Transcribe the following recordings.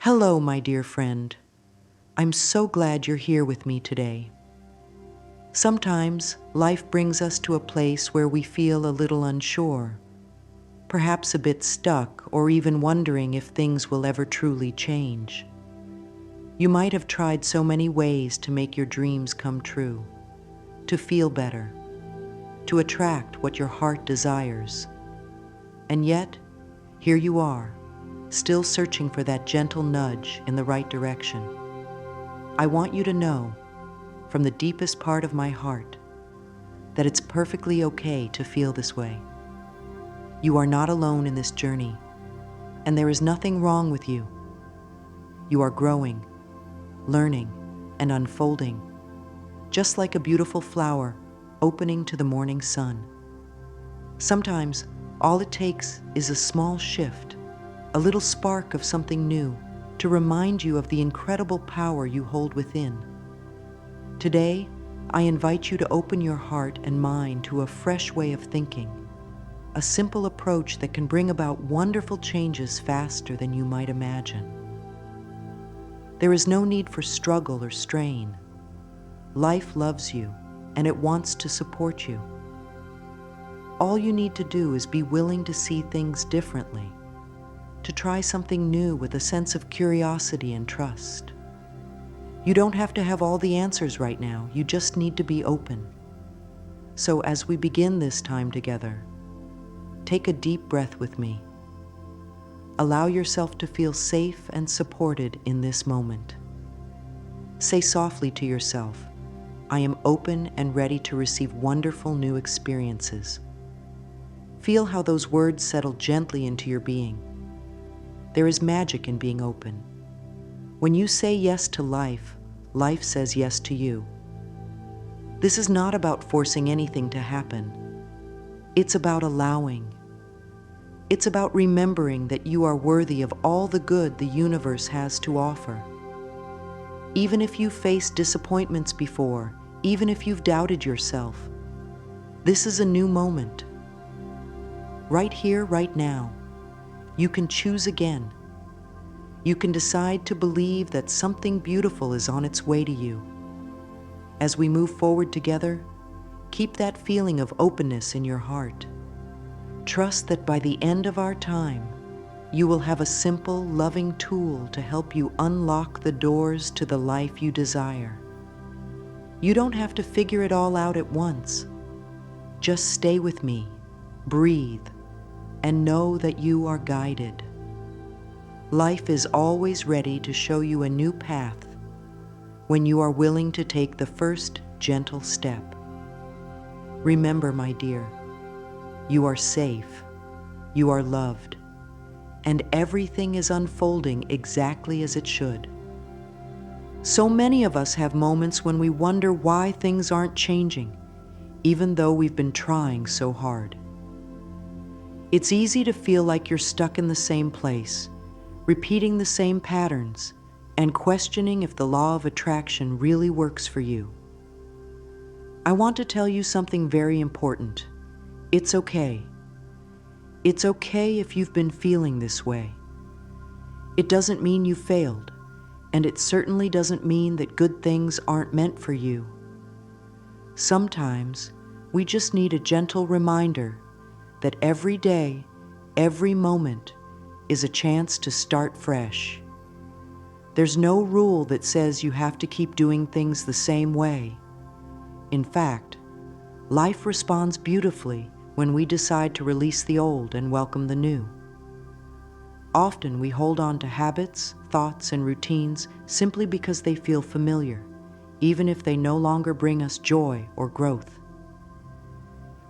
Hello, my dear friend. I'm so glad you're here with me today. Sometimes life brings us to a place where we feel a little unsure, perhaps a bit stuck, or even wondering if things will ever truly change. You might have tried so many ways to make your dreams come true, to feel better, to attract what your heart desires. And yet, here you are, still searching for that gentle nudge in the right direction. I want you to know, from the deepest part of my heart, that it's perfectly okay to feel this way. You are not alone in this journey, and there is nothing wrong with you. You are growing, learning, and unfolding, just like a beautiful flower opening to the morning sun. Sometimes, all it takes is a small shift, a little spark of something new, to remind you of the incredible power you hold within. Today, I invite you to open your heart and mind to a fresh way of thinking, a simple approach that can bring about wonderful changes faster than you might imagine. There is no need for struggle or strain. Life loves you, and it wants to support you. All you need to do is be willing to see things differently, to try something new with a sense of curiosity and trust. You don't have to have all the answers right now, you just need to be open. So as we begin this time together, take a deep breath with me. Allow yourself to feel safe and supported in this moment. Say softly to yourself, I am open and ready to receive wonderful new experiences. Feel how those words settle gently into your being. There is magic in being open. When you say yes to life, life says yes to you. This is not about forcing anything to happen. It's about allowing. It's about remembering that you are worthy of all the good the universe has to offer. Even if you've faced disappointments before, even if you've doubted yourself, this is a new moment. Right here, right now, you can choose again. You can decide to believe that something beautiful is on its way to you. As we move forward together, keep that feeling of openness in your heart. Trust that by the end of our time, you will have a simple, loving tool to help you unlock the doors to the life you desire. You don't have to figure it all out at once. Just stay with me, breathe, and know that you are guided. Life is always ready to show you a new path when you are willing to take the first gentle step. Remember, my dear, you are safe, you are loved, and everything is unfolding exactly as it should. So many of us have moments when we wonder why things aren't changing, even though we've been trying so hard. It's easy to feel like you're stuck in the same place, repeating the same patterns, and questioning if the law of attraction really works for you. I want to tell you something very important. It's okay. It's okay if you've been feeling this way. It doesn't mean you failed, and it certainly doesn't mean that good things aren't meant for you. Sometimes we just need a gentle reminder that every day, every moment, is a chance to start fresh. There's no rule that says you have to keep doing things the same way. In fact, life responds beautifully when we decide to release the old and welcome the new. Often we hold on to habits, thoughts, and routines simply because they feel familiar, even if they no longer bring us joy or growth.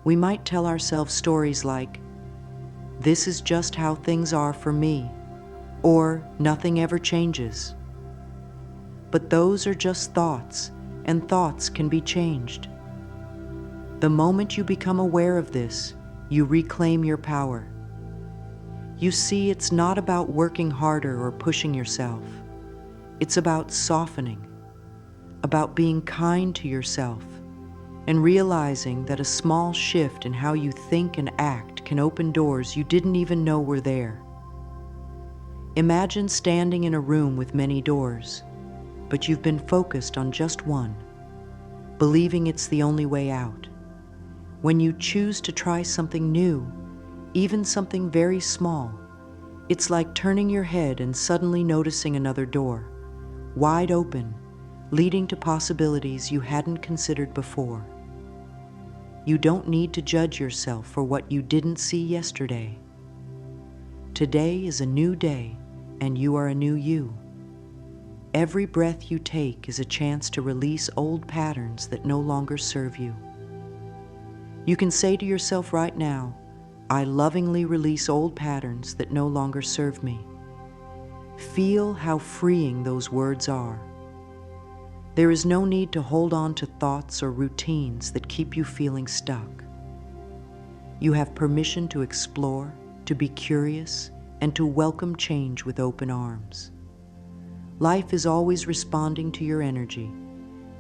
We might tell ourselves stories like, "This is just how things are for me," or "Nothing ever changes." But those are just thoughts, and thoughts can be changed. The moment you become aware of this, you reclaim your power. You see, it's not about working harder or pushing yourself. It's about softening, about being kind to yourself, and realizing that a small shift in how you think and act can open doors you didn't even know were there. Imagine standing in a room with many doors, but you've been focused on just one, believing it's the only way out. When you choose to try something new, even something very small, it's like turning your head and suddenly noticing another door, wide open, leading to possibilities you hadn't considered before. You don't need to judge yourself for what you didn't see yesterday. Today is a new day, and you are a new you. Every breath you take is a chance to release old patterns that no longer serve you. You can say to yourself right now, I lovingly release old patterns that no longer serve me. Feel how freeing those words are. There is no need to hold on to thoughts or routines that keep you feeling stuck. You have permission to explore, to be curious, and to welcome change with open arms. Life is always responding to your energy,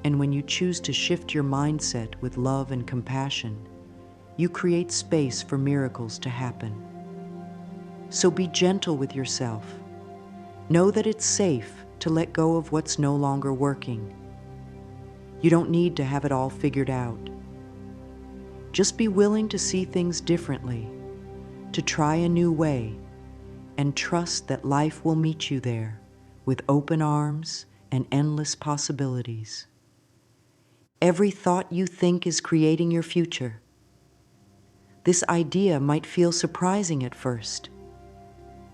and when you choose to shift your mindset with love and compassion, you create space for miracles to happen. So be gentle with yourself. Know that it's safe to let go of what's no longer working. You don't need to have it all figured out. Just be willing to see things differently, to try a new way, and trust that life will meet you there with open arms and endless possibilities. Every thought you think is creating your future. This idea might feel surprising at first,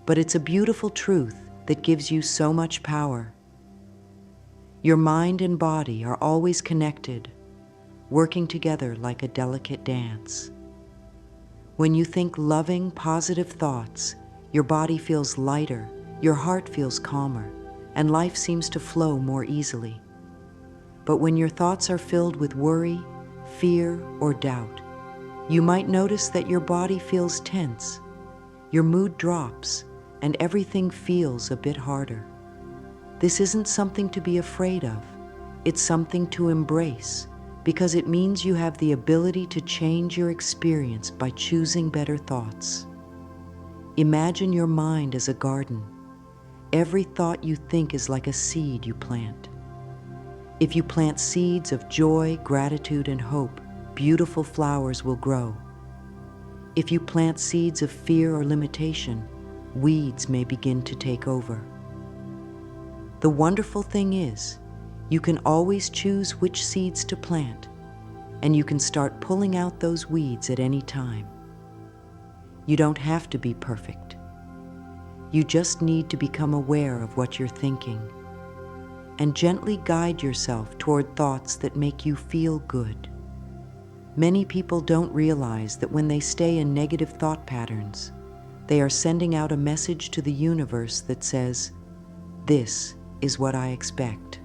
but it's a beautiful truth that gives you so much power. Your mind and body are always connected, working together like a delicate dance. When you think loving, positive thoughts, your body feels lighter, your heart feels calmer, and life seems to flow more easily. But when your thoughts are filled with worry, fear, or doubt, you might notice that your body feels tense, your mood drops, and everything feels a bit harder. This isn't something to be afraid of. It's something to embrace, because it means you have the ability to change your experience by choosing better thoughts. Imagine your mind as a garden. Every thought you think is like a seed you plant. If you plant seeds of joy, gratitude, and hope, beautiful flowers will grow. If you plant seeds of fear or limitation, weeds may begin to take over. The wonderful thing is, you can always choose which seeds to plant, and you can start pulling out those weeds at any time. You don't have to be perfect. You just need to become aware of what you're thinking and gently guide yourself toward thoughts that make you feel good. Many people don't realize that when they stay in negative thought patterns, they are sending out a message to the universe that says, "This is what I expect."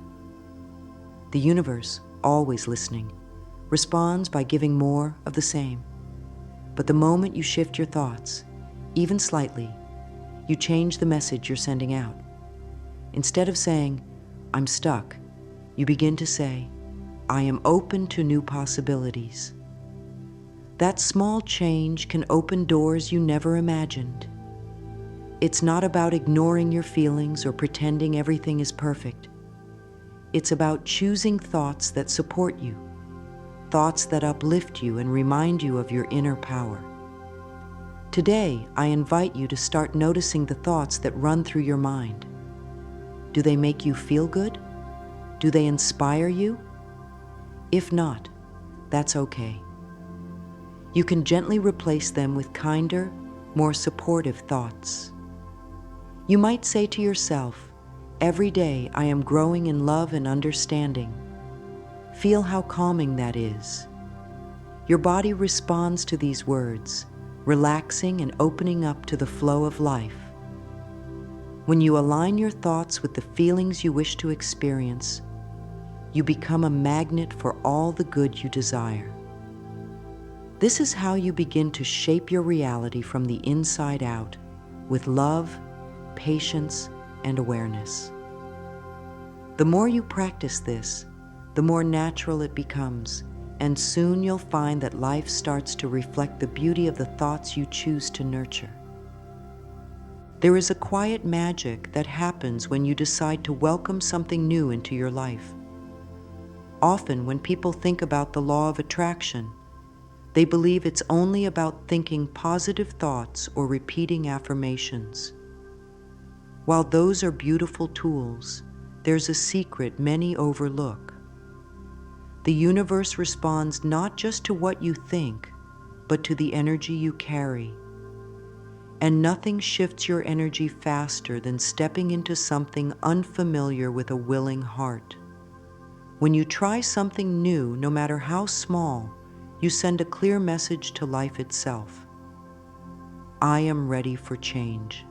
The universe, always listening, responds by giving more of the same. But the moment you shift your thoughts, even slightly, you change the message you're sending out. Instead of saying, "I'm stuck," you begin to say, "I am open to new possibilities." That small change can open doors you never imagined. It's not about ignoring your feelings or pretending everything is perfect. It's about choosing thoughts that support you, thoughts that uplift you and remind you of your inner power. Today, I invite you to start noticing the thoughts that run through your mind. Do they make you feel good? Do they inspire you? If not, that's okay. You can gently replace them with kinder, more supportive thoughts. You might say to yourself, "Every day I am growing in love and understanding." Feel how calming that is. Your body responds to these words, relaxing and opening up to the flow of life. When you align your thoughts with the feelings you wish to experience, you become a magnet for all the good you desire. This is how you begin to shape your reality from the inside out, with love, patience, and awareness. The more you practice this, the more natural it becomes, and soon you'll find that life starts to reflect the beauty of the thoughts you choose to nurture. There is a quiet magic that happens when you decide to welcome something new into your life. Often, when people think about the law of attraction, they believe it's only about thinking positive thoughts or repeating affirmations. While those are beautiful tools, there's a secret many overlook. The universe responds not just to what you think, but to the energy you carry. And nothing shifts your energy faster than stepping into something unfamiliar with a willing heart. When you try something new, no matter how small, you send a clear message to life itself. I am ready for change.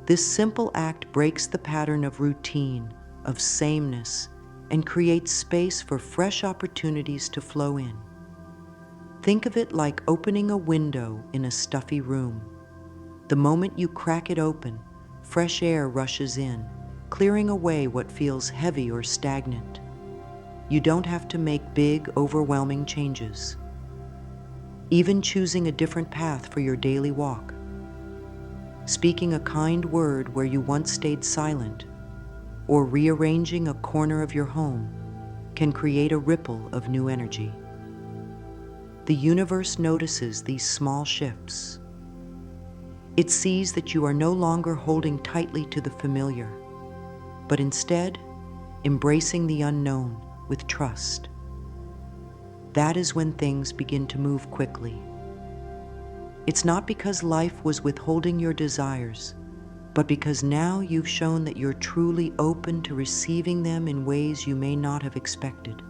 This simple act breaks the pattern of routine, of sameness, and creates space for fresh opportunities to flow in. Think of it like opening a window in a stuffy room. The moment you crack it open, fresh air rushes in, clearing away what feels heavy or stagnant. You don't have to make big, overwhelming changes. Even choosing a different path for your daily walk, speaking a kind word where you once stayed silent, or rearranging a corner of your home can create a ripple of new energy. The universe notices these small shifts. It sees that you are no longer holding tightly to the familiar, but instead embracing the unknown with trust. That is when things begin to move quickly. It's not because life was withholding your desires, but because now you've shown that you're truly open to receiving them in ways you may not have expected.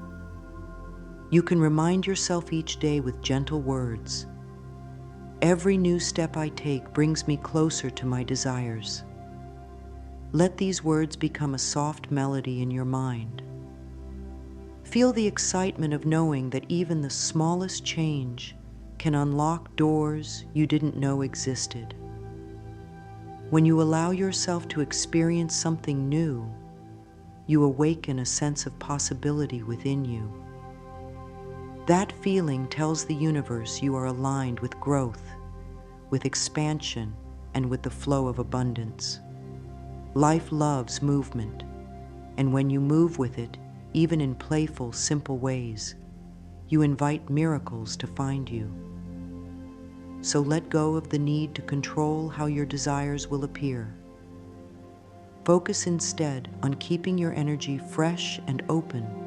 You can remind yourself each day with gentle words, every new step I take brings me closer to my desires. Let these words become a soft melody in your mind. Feel the excitement of knowing that even the smallest change can unlock doors you didn't know existed. When you allow yourself to experience something new, you awaken a sense of possibility within you. That feeling tells the universe you are aligned with growth, with expansion, and with the flow of abundance. Life loves movement, and when you move with it, even in playful, simple ways, you invite miracles to find you. So let go of the need to control how your desires will appear. Focus instead on keeping your energy fresh and open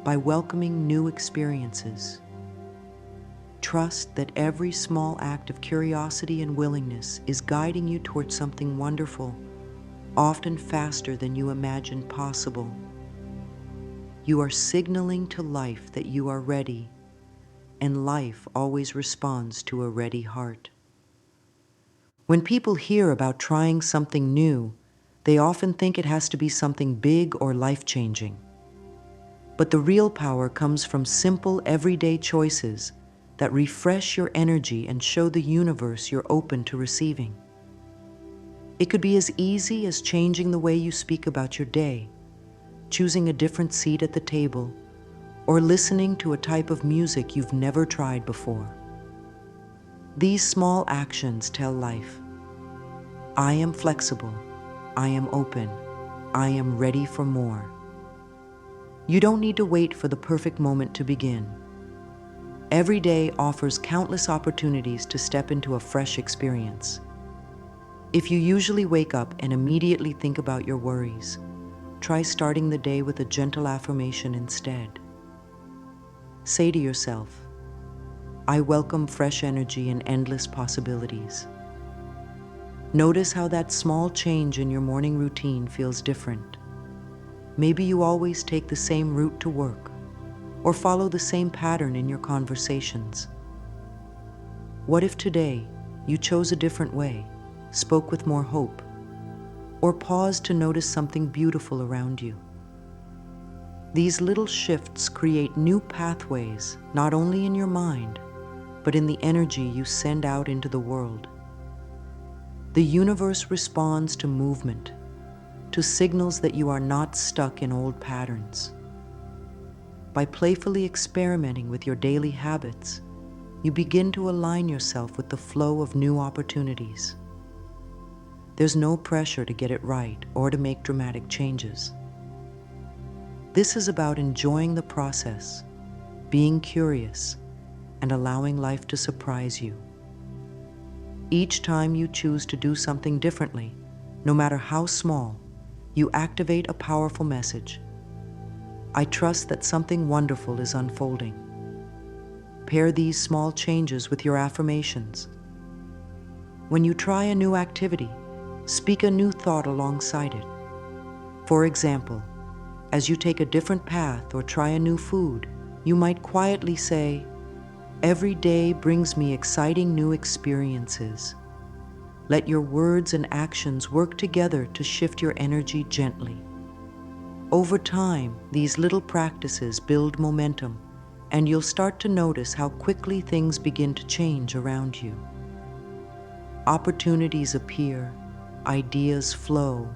by welcoming new experiences. Trust that every small act of curiosity and willingness is guiding you towards something wonderful, often faster than you imagined possible. You are signaling to life that you are ready, and life always responds to a ready heart. When people hear about trying something new, they often think it has to be something big or life-changing. But the real power comes from simple, everyday choices that refresh your energy and show the universe you're open to receiving. It could be as easy as changing the way you speak about your day, choosing a different seat at the table, or listening to a type of music you've never tried before. These small actions tell life, I am flexible, I am open, I am ready for more. You don't need to wait for the perfect moment to begin. Every day offers countless opportunities to step into a fresh experience. If you usually wake up and immediately think about your worries, try starting the day with a gentle affirmation instead. Say to yourself, I welcome fresh energy and endless possibilities. Notice how that small change in your morning routine feels different. Maybe you always take the same route to work, or follow the same pattern in your conversations. What if today you chose a different way, spoke with more hope, or paused to notice something beautiful around you? These little shifts create new pathways, not only in your mind, but in the energy you send out into the world. The universe responds to movement, to signals that you are not stuck in old patterns. By playfully experimenting with your daily habits, you begin to align yourself with the flow of new opportunities. There's no pressure to get it right or to make dramatic changes. This is about enjoying the process, being curious, and allowing life to surprise you. Each time you choose to do something differently, no matter how small, you activate a powerful message. I trust that something wonderful is unfolding. Pair these small changes with your affirmations. When you try a new activity, speak a new thought alongside it. For example, as you take a different path or try a new food, you might quietly say, "Every day brings me exciting new experiences." Let your words and actions work together to shift your energy gently. Over time, these little practices build momentum, and you'll start to notice how quickly things begin to change around you. Opportunities appear, ideas flow,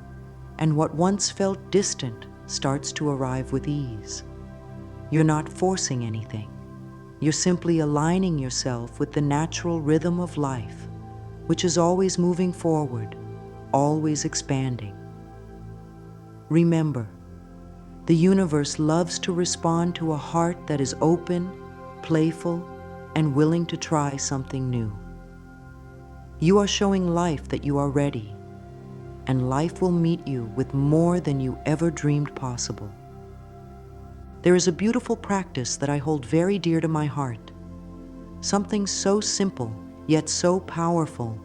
and what once felt distant starts to arrive with ease. You're not forcing anything. You're simply aligning yourself with the natural rhythm of life, which is always moving forward, always expanding. Remember, the universe loves to respond to a heart that is open, playful, and willing to try something new. You are showing life that you are ready, and life will meet you with more than you ever dreamed possible. There is a beautiful practice that I hold very dear to my heart. Something so simple, yet so powerful,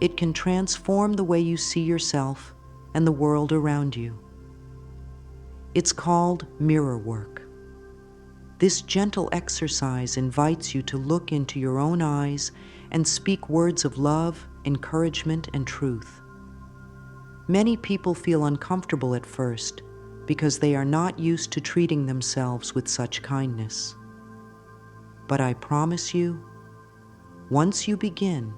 it can transform the way you see yourself and the world around you. It's called mirror work. This gentle exercise invites you to look into your own eyes and speak words of love, encouragement, and truth. Many people feel uncomfortable at first because they are not used to treating themselves with such kindness. But I promise you, once you begin,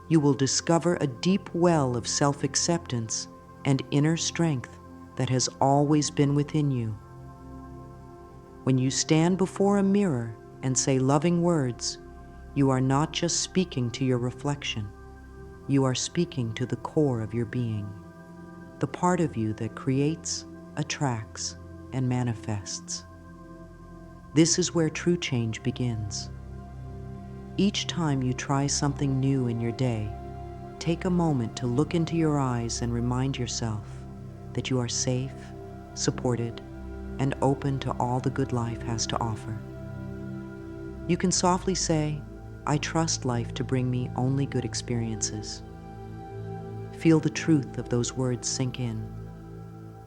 you will discover a deep well of self-acceptance and inner strength that has always been within you. When you stand before a mirror and say loving words, you are not just speaking to your reflection. You are speaking to the core of your being, the part of you that creates, attracts, and manifests. This is where true change begins. Each time you try something new in your day, take a moment to look into your eyes and remind yourself that you are safe, supported, and open to all the good life has to offer. You can softly say, "I trust life to bring me only good experiences." Feel the truth of those words sink in.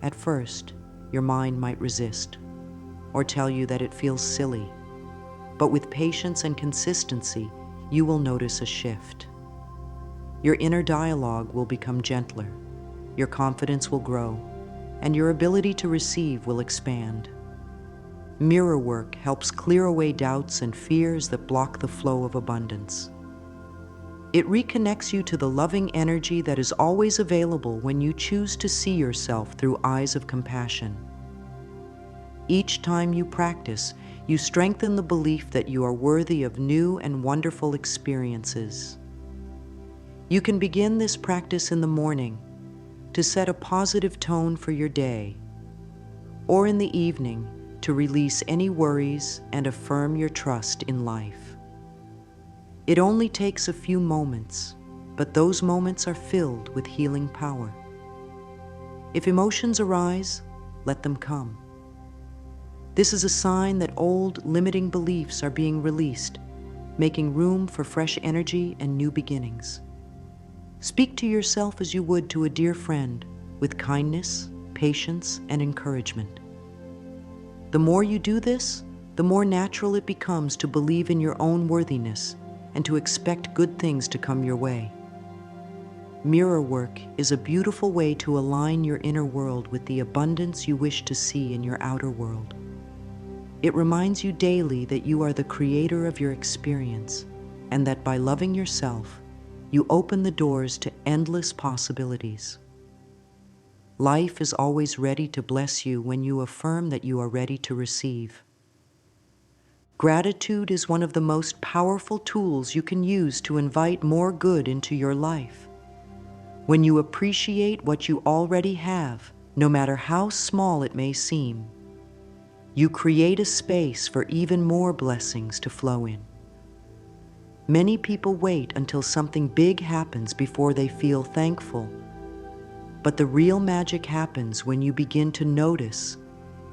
At first, your mind might resist or tell you that it feels silly, but with patience and consistency, you will notice a shift. Your inner dialogue will become gentler, your confidence will grow, and your ability to receive will expand. Mirror work helps clear away doubts and fears that block the flow of abundance. It reconnects you to the loving energy that is always available when you choose to see yourself through eyes of compassion. Each time you practice, you strengthen the belief that you are worthy of new and wonderful experiences. You can begin this practice in the morning to set a positive tone for your day, or in the evening to release any worries and affirm your trust in life. It only takes a few moments, but those moments are filled with healing power. If emotions arise, let them come. This is a sign that old, limiting beliefs are being released, making room for fresh energy and new beginnings. Speak to yourself as you would to a dear friend, with kindness, patience, and encouragement. The more you do this, the more natural it becomes to believe in your own worthiness and to expect good things to come your way. Mirror work is a beautiful way to align your inner world with the abundance you wish to see in your outer world. It reminds you daily that you are the creator of your experience, and that by loving yourself, you open the doors to endless possibilities. Life is always ready to bless you when you affirm that you are ready to receive. Gratitude is one of the most powerful tools you can use to invite more good into your life. When you appreciate what you already have, no matter how small it may seem, you create a space for even more blessings to flow in. Many people wait until something big happens before they feel thankful, but the real magic happens when you begin to notice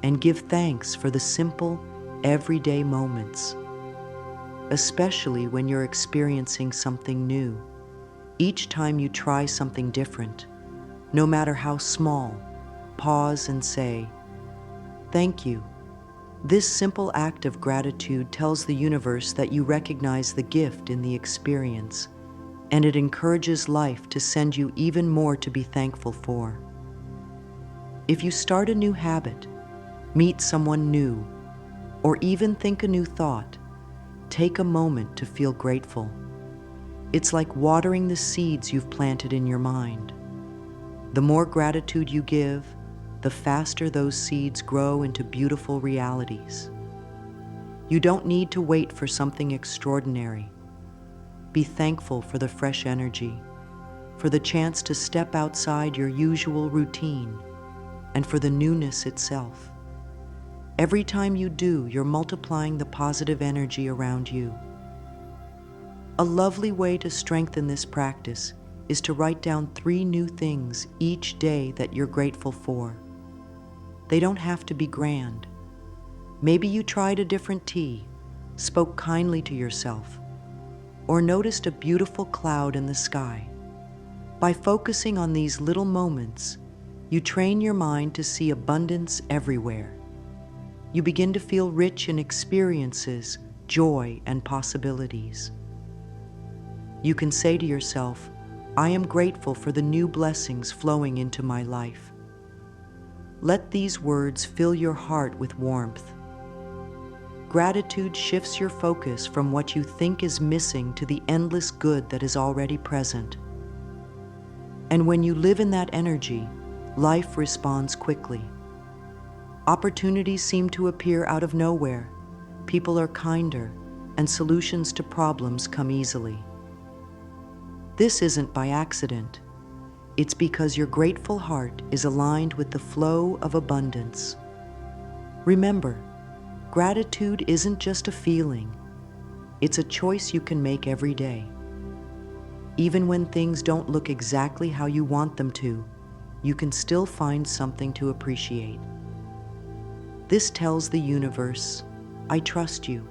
and give thanks for the simple, everyday moments, especially when you're experiencing something new. Each time you try something different, no matter how small, pause and say, "Thank you." This simple act of gratitude tells the universe that you recognize the gift in the experience, and it encourages life to send you even more to be thankful for. If you start a new habit, meet someone new, or even think a new thought, take a moment to feel grateful. It's like watering the seeds you've planted in your mind. The more gratitude you give, the faster those seeds grow into beautiful realities. You don't need to wait for something extraordinary. Be thankful for the fresh energy, for the chance to step outside your usual routine, and for the newness itself. Every time you do, you're multiplying the positive energy around you. A lovely way to strengthen this practice is to write down 3 new things each day that you're grateful for. They don't have to be grand. Maybe you tried a different tea, spoke kindly to yourself, or noticed a beautiful cloud in the sky. By focusing on these little moments, you train your mind to see abundance everywhere. You begin to feel rich in experiences, joy, and possibilities. You can say to yourself, "I am grateful for the new blessings flowing into my life." Let these words fill your heart with warmth. Gratitude shifts your focus from what you think is missing to the endless good that is already present. And when you live in that energy, life responds quickly. Opportunities seem to appear out of nowhere, people are kinder, and solutions to problems come easily. This isn't by accident. It's because your grateful heart is aligned with the flow of abundance. Remember, gratitude isn't just a feeling, it's a choice you can make every day. Even when things don't look exactly how you want them to, you can still find something to appreciate. This tells the universe, "I trust you.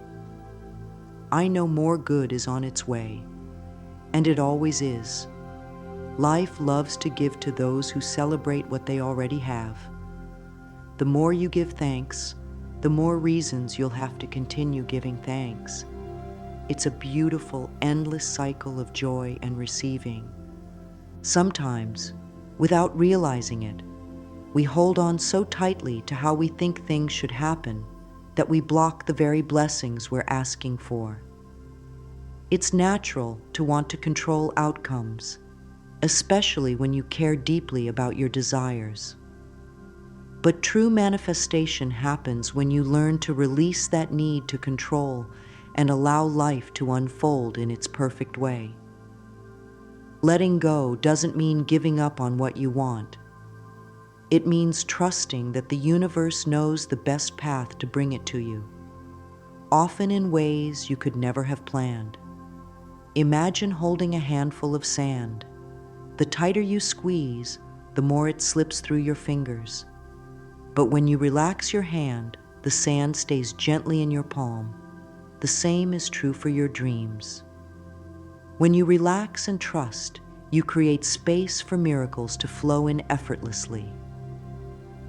I know more good is on its way." And it always is. Life loves to give to those who celebrate what they already have. The more you give thanks, the more reasons you'll have to continue giving thanks. It's a beautiful, endless cycle of joy and receiving. Sometimes, without realizing it, we hold on so tightly to how we think things should happen that we block the very blessings we're asking for. It's natural to want to control outcomes, especially when you care deeply about your desires. But true manifestation happens when you learn to release that need to control and allow life to unfold in its perfect way. Letting go doesn't mean giving up on what you want. It means trusting that the universe knows the best path to bring it to you, often in ways you could never have planned. Imagine holding a handful of sand. The tighter you squeeze, the more it slips through your fingers. But when you relax your hand, the sand stays gently in your palm. The same is true for your dreams. When you relax and trust, you create space for miracles to flow in effortlessly.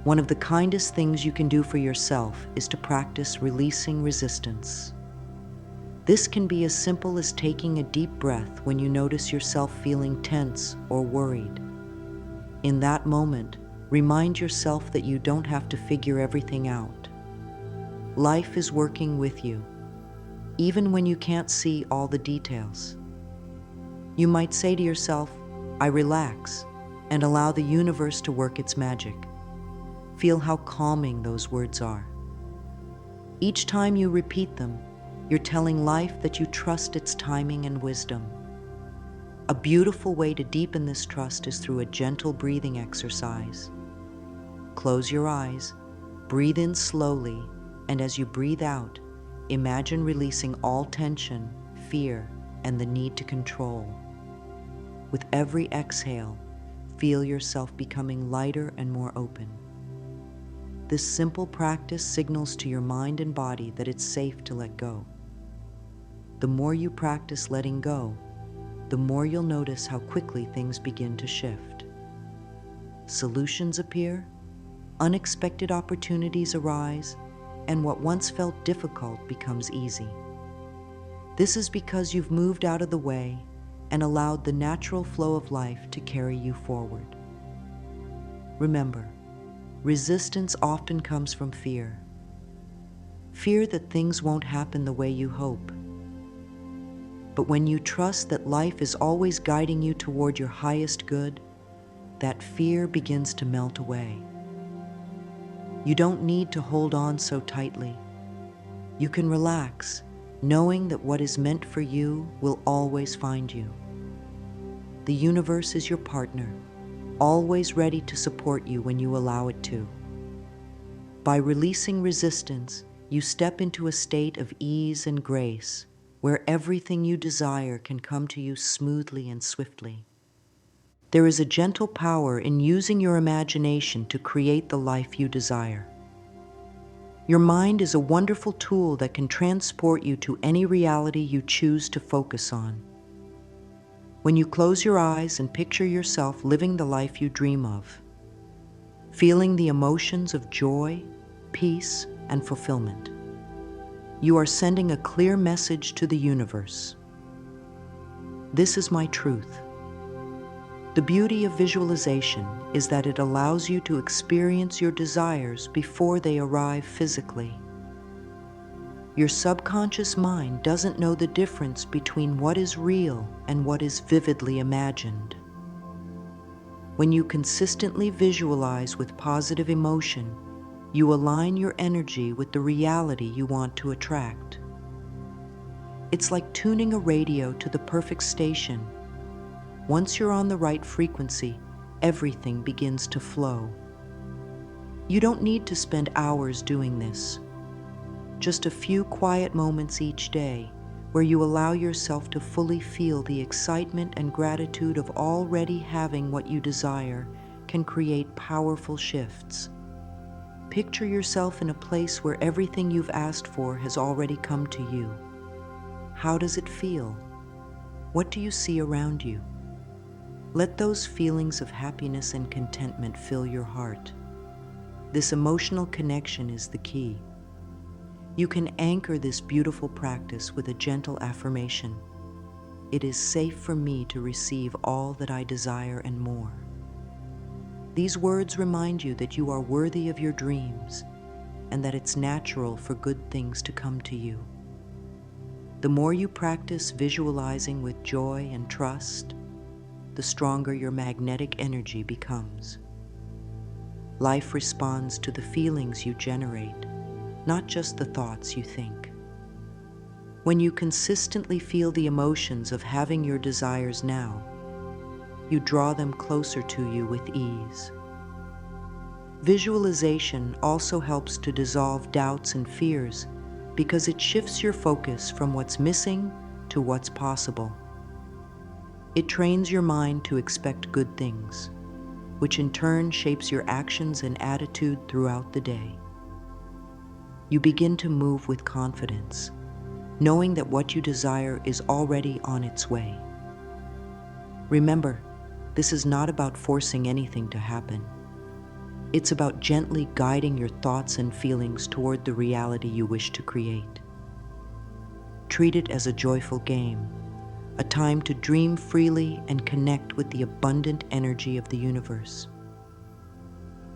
One of the kindest things you can do for yourself is to practice releasing resistance. This can be as simple as taking a deep breath when you notice yourself feeling tense or worried. In that moment, remind yourself that you don't have to figure everything out. Life is working with you, even when you can't see all the details. You might say to yourself, "I relax," and allow the universe to work its magic. Feel how calming those words are. Each time you repeat them, you're telling life that you trust its timing and wisdom. A beautiful way to deepen this trust is through a gentle breathing exercise. Close your eyes, breathe in slowly, and as you breathe out, imagine releasing all tension, fear, and the need to control. With every exhale, feel yourself becoming lighter and more open. This simple practice signals to your mind and body that it's safe to let go. The more you practice letting go, the more you'll notice how quickly things begin to shift. Solutions appear, unexpected opportunities arise, and what once felt difficult becomes easy. This is because you've moved out of the way and allowed the natural flow of life to carry you forward. Remember, resistance often comes from fear. Fear that things won't happen the way you hope. But when you trust that life is always guiding you toward your highest good, that fear begins to melt away. You don't need to hold on so tightly. You can relax, knowing that what is meant for you will always find you. The universe is your partner, always ready to support you when you allow it to. By releasing resistance, you step into a state of ease and grace, where everything you desire can come to you smoothly and swiftly. There is a gentle power in using your imagination to create the life you desire. Your mind is a wonderful tool that can transport you to any reality you choose to focus on. When you close your eyes and picture yourself living the life you dream of, feeling the emotions of joy, peace, and fulfillment, you are sending a clear message to the universe. This is my truth. The beauty of visualization is that it allows you to experience your desires before they arrive physically. Your subconscious mind doesn't know the difference between what is real and what is vividly imagined. When you consistently visualize with positive emotion, you align your energy with the reality you want to attract. It's like tuning a radio to the perfect station. Once you're on the right frequency, everything begins to flow. You don't need to spend hours doing this. Just a few quiet moments each day where you allow yourself to fully feel the excitement and gratitude of already having what you desire can create powerful shifts. Picture yourself in a place where everything you've asked for has already come to you. How does it feel? What do you see around you? Let those feelings of happiness and contentment fill your heart. This emotional connection is the key. You can anchor this beautiful practice with a gentle affirmation. It is safe for me to receive all that I desire and more. These words remind you that you are worthy of your dreams and that it's natural for good things to come to you. The more you practice visualizing with joy and trust, the stronger your magnetic energy becomes. Life responds to the feelings you generate, not just the thoughts you think. When you consistently feel the emotions of having your desires now, you draw them closer to you with ease. Visualization also helps to dissolve doubts and fears because it shifts your focus from what's missing to what's possible. It trains your mind to expect good things, which in turn shapes your actions and attitude throughout the day. You begin to move with confidence, knowing that what you desire is already on its way. Remember, this is not about forcing anything to happen. It's about gently guiding your thoughts and feelings toward the reality you wish to create. Treat it as a joyful game, a time to dream freely and connect with the abundant energy of the universe.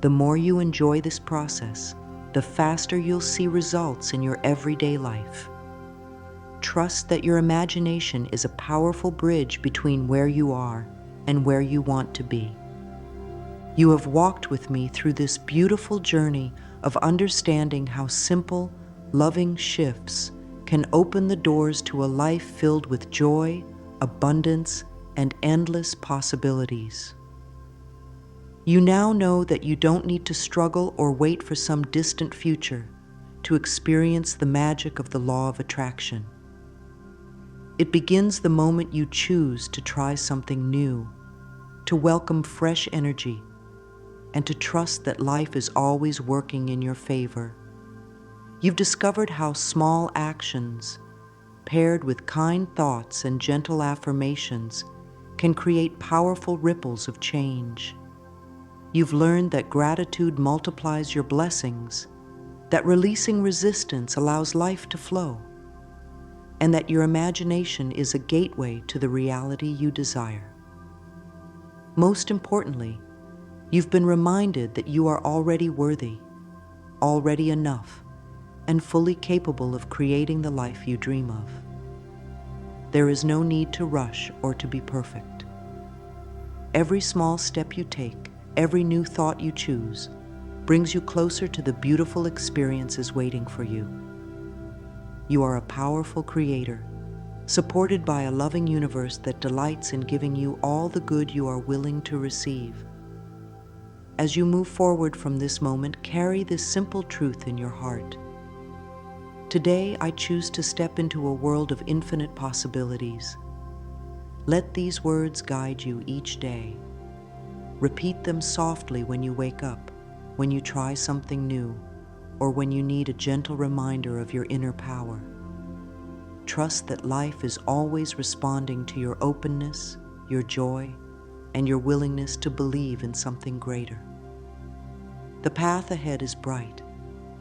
The more you enjoy this process, the faster you'll see results in your everyday life. Trust that your imagination is a powerful bridge between where you are and where you want to be. You have walked with me through this beautiful journey of understanding how simple, loving shifts can open the doors to a life filled with joy, abundance, and endless possibilities. You now know that you don't need to struggle or wait for some distant future to experience the magic of the law of attraction. It begins the moment you choose to try something new, to welcome fresh energy, and to trust that life is always working in your favor. You've discovered how small actions, paired with kind thoughts and gentle affirmations, can create powerful ripples of change. You've learned that gratitude multiplies your blessings, that releasing resistance allows life to flow, and that your imagination is a gateway to the reality you desire. Most importantly, you've been reminded that you are already worthy, already enough, and fully capable of creating the life you dream of. There is no need to rush or to be perfect. Every small step you take, every new thought you choose, brings you closer to the beautiful experiences waiting for you. You are a powerful creator, supported by a loving universe that delights in giving you all the good you are willing to receive. As you move forward from this moment, carry this simple truth in your heart. Today, I choose to step into a world of infinite possibilities. Let these words guide you each day. Repeat them softly when you wake up, when you try something new, or when you need a gentle reminder of your inner power. Trust that life is always responding to your openness, your joy, and your willingness to believe in something greater. The path ahead is bright,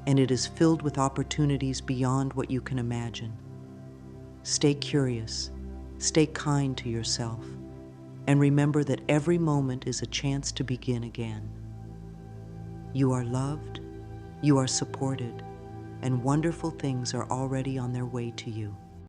and it is filled with opportunities beyond what you can imagine. Stay curious, stay kind to yourself, and remember that every moment is a chance to begin again. You are loved, you are supported, and wonderful things are already on their way to you.